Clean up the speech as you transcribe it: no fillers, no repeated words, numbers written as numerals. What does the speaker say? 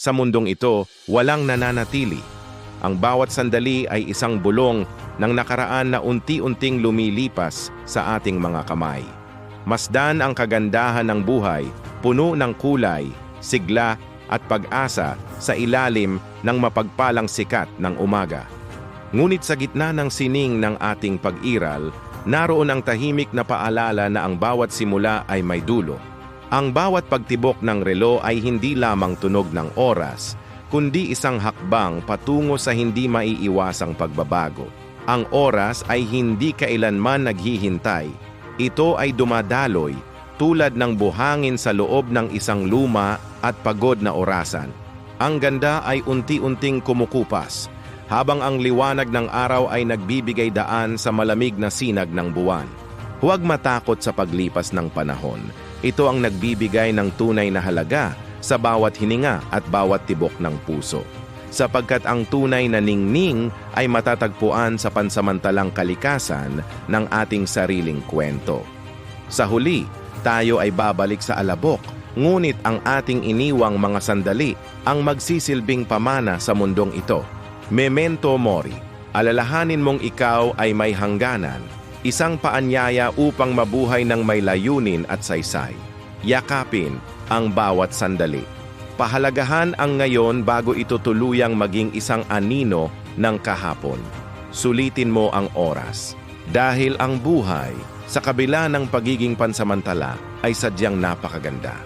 Sa mundong ito, walang nananatili. Ang bawat sandali ay isang bulong ng nakaraan na unti-unting lumilipas sa ating mga kamay. Masdan ang kagandahan ng buhay, puno ng kulay, sigla at pag-asa sa ilalim ng mapagpalang sikat ng umaga. Ngunit sa gitna ng sining ng ating pag-iral, naroon ang tahimik na paalala na ang bawat simula ay may dulo. Ang bawat pagtibok ng relo ay hindi lamang tunog ng oras, kundi isang hakbang patungo sa hindi maiiwasang pagbabago. Ang oras ay hindi kailanman naghihintay. Ito ay dumadaloy tulad ng buhangin sa loob ng isang luma at pagod na orasan. Ang ganda ay unti-unting kumukupas, habang ang liwanag ng araw ay nagbibigay daan sa malamig na sinag ng buwan. Huwag matakot sa paglipas ng panahon. Ito ang nagbibigay ng tunay na halaga sa bawat hininga at bawat tibok ng puso. Sapagkat ang tunay na ningning ay matatagpuan sa pansamantalang kalikasan ng ating sariling kwento. Sa huli, tayo ay babalik sa alabok, ngunit ang ating iniwang mga sandali ang magsisilbing pamana sa mundong ito. Memento mori, alalahanin mong ikaw ay may hangganan, isang paanyaya upang mabuhay ng may layunin at saysay. Yakapin ang bawat sandali. Pahalagahan ang ngayon bago ito tuluyang maging isang anino ng kahapon. Sulitin mo ang oras. Dahil ang buhay, sa kabila ng pagiging pansamantala, ay sadyang napakaganda.